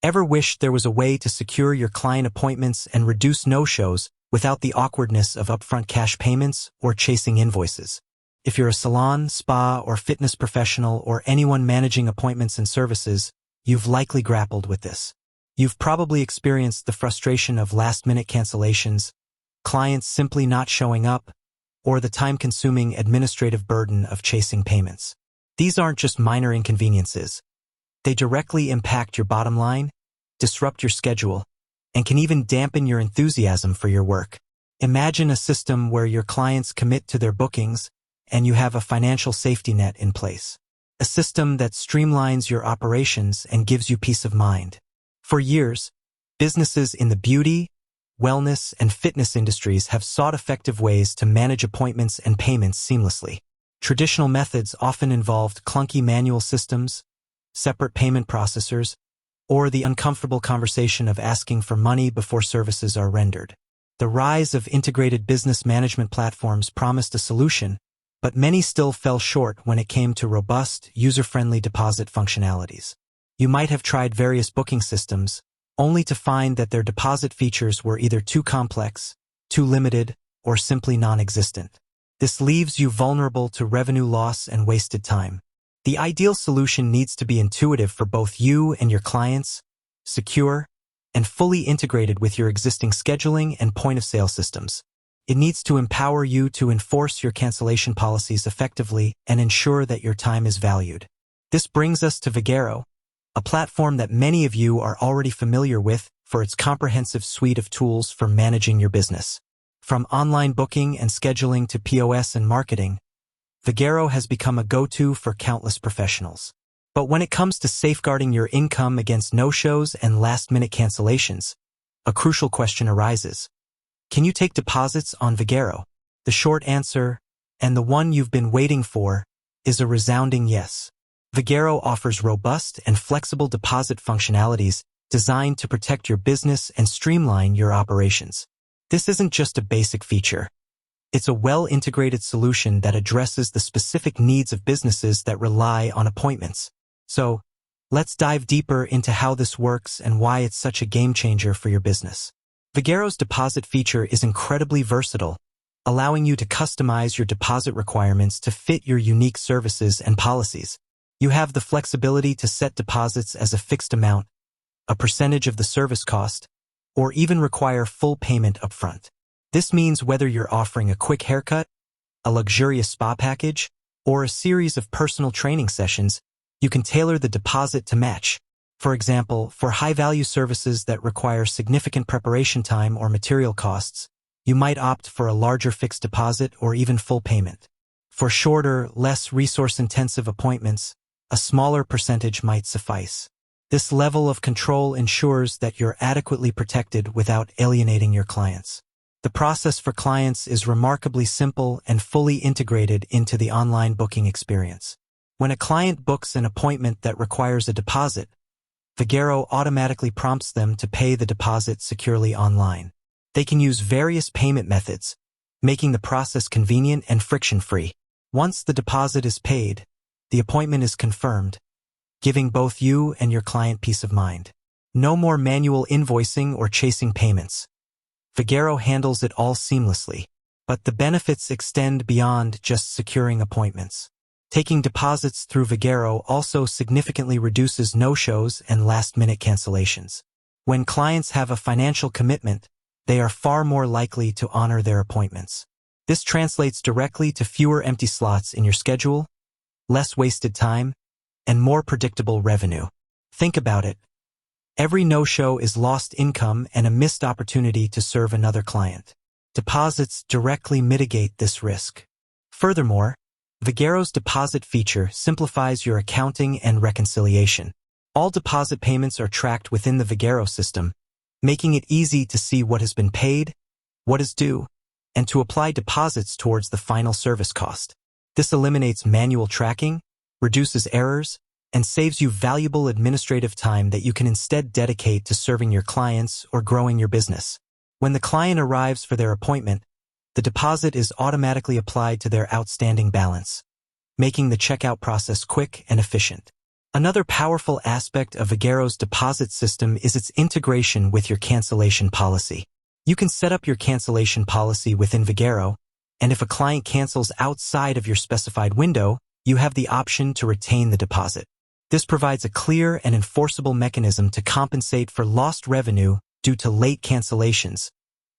Ever wished there was a way to secure your client appointments and reduce no-shows without the awkwardness of upfront cash payments or chasing invoices? If you're a salon, spa, or fitness professional or anyone managing appointments and services, you've likely grappled with this. You've probably experienced the frustration of last-minute cancellations, clients simply not showing up, or the time-consuming administrative burden of chasing payments. These aren't just minor inconveniences. They directly impact your bottom line, disrupt your schedule, and can even dampen your enthusiasm for your work. Imagine a system where your clients commit to their bookings and you have a financial safety net in place. A system that streamlines your operations and gives you peace of mind. For years, businesses in the beauty, wellness, and fitness industries have sought effective ways to manage appointments and payments seamlessly. Traditional methods often involved clunky manual systems, separate payment processors, or the uncomfortable conversation of asking for money before services are rendered. The rise of integrated business management platforms promised a solution, but many still fell short when it came to robust, user-friendly deposit functionalities. You might have tried various booking systems, only to find that their deposit features were either too complex, too limited, or simply non-existent. This leaves you vulnerable to revenue loss and wasted time. The ideal solution needs to be intuitive for both you and your clients, secure, and fully integrated with your existing scheduling and point-of-sale systems. It needs to empower you to enforce your cancellation policies effectively and ensure that your time is valued. This brings us to Vagaro, a platform that many of you are already familiar with for its comprehensive suite of tools for managing your business. From online booking and scheduling to POS and marketing, Vagaro has become a go-to for countless professionals. But when it comes to safeguarding your income against no-shows and last-minute cancellations, a crucial question arises. Can you take deposits on Vagaro? The short answer, and the one you've been waiting for, is a resounding yes. Vagaro offers robust and flexible deposit functionalities designed to protect your business and streamline your operations. This isn't just a basic feature. It's a well-integrated solution that addresses the specific needs of businesses that rely on appointments. So, let's dive deeper into how this works and why it's such a game-changer for your business. Vagaro's deposit feature is incredibly versatile, allowing you to customize your deposit requirements to fit your unique services and policies. You have the flexibility to set deposits as a fixed amount, a percentage of the service cost, or even require full payment upfront. This means whether you're offering a quick haircut, a luxurious spa package, or a series of personal training sessions, you can tailor the deposit to match. For example, for high-value services that require significant preparation time or material costs, you might opt for a larger fixed deposit or even full payment. For shorter, less resource-intensive appointments, a smaller percentage might suffice. This level of control ensures that you're adequately protected without alienating your clients. The process for clients is remarkably simple and fully integrated into the online booking experience. When a client books an appointment that requires a deposit, Vagaro automatically prompts them to pay the deposit securely online. They can use various payment methods, making the process convenient and friction-free. Once the deposit is paid, the appointment is confirmed, giving both you and your client peace of mind. No more manual invoicing or chasing payments. Vagaro handles it all seamlessly, but the benefits extend beyond just securing appointments. Taking deposits through Vagaro also significantly reduces no-shows and last-minute cancellations. When clients have a financial commitment, they are far more likely to honor their appointments. This translates directly to fewer empty slots in your schedule, less wasted time, and more predictable revenue. Think about it. Every no-show is lost income and a missed opportunity to serve another client. Deposits directly mitigate this risk. Furthermore, Vagaro's deposit feature simplifies your accounting and reconciliation. All deposit payments are tracked within the Vagaro system, making it easy to see what has been paid, what is due, and to apply deposits towards the final service cost. This eliminates manual tracking, reduces errors, and saves you valuable administrative time that you can instead dedicate to serving your clients or growing your business. When the client arrives for their appointment, the deposit is automatically applied to their outstanding balance, making the checkout process quick and efficient. Another powerful aspect of Vagaro's deposit system is its integration with your cancellation policy. You can set up your cancellation policy within Vagaro, and if a client cancels outside of your specified window, you have the option to retain the deposit. This provides a clear and enforceable mechanism to compensate for lost revenue due to late cancellations,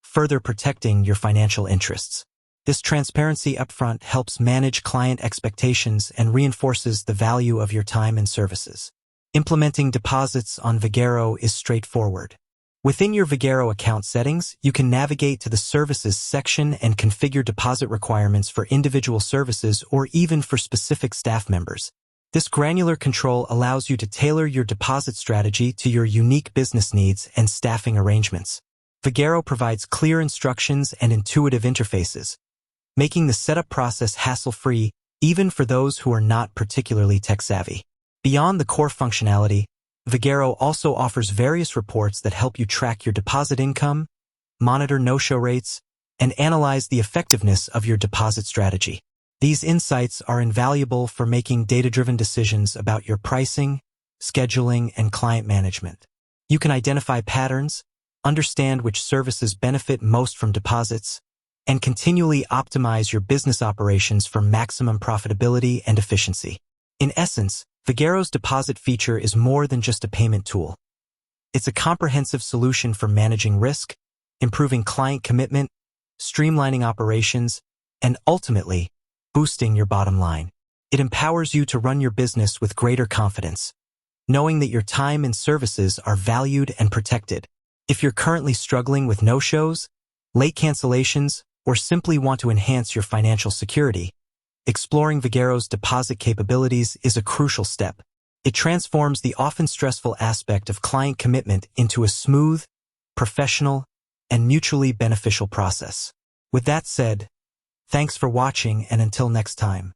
further protecting your financial interests. This transparency upfront helps manage client expectations and reinforces the value of your time and services. Implementing deposits on Vagaro is straightforward. Within your Vagaro account settings, you can navigate to the Services section and configure deposit requirements for individual services or even for specific staff members. This granular control allows you to tailor your deposit strategy to your unique business needs and staffing arrangements. Vagaro provides clear instructions and intuitive interfaces, making the setup process hassle-free even for those who are not particularly tech-savvy. Beyond the core functionality, Vagaro also offers various reports that help you track your deposit income, monitor no-show rates, and analyze the effectiveness of your deposit strategy. These insights are invaluable for making data-driven decisions about your pricing, scheduling, and client management. You can identify patterns, understand which services benefit most from deposits, and continually optimize your business operations for maximum profitability and efficiency. In essence, Vagaro's deposit feature is more than just a payment tool. It's a comprehensive solution for managing risk, improving client commitment, streamlining operations, and ultimately, boosting your bottom line. It empowers you to run your business with greater confidence, knowing that your time and services are valued and protected. If you're currently struggling with no-shows, late cancellations, or simply want to enhance your financial security, exploring Vagaro's deposit capabilities is a crucial step. It transforms the often stressful aspect of client commitment into a smooth, professional, and mutually beneficial process. With that said, thanks for watching, and until next time.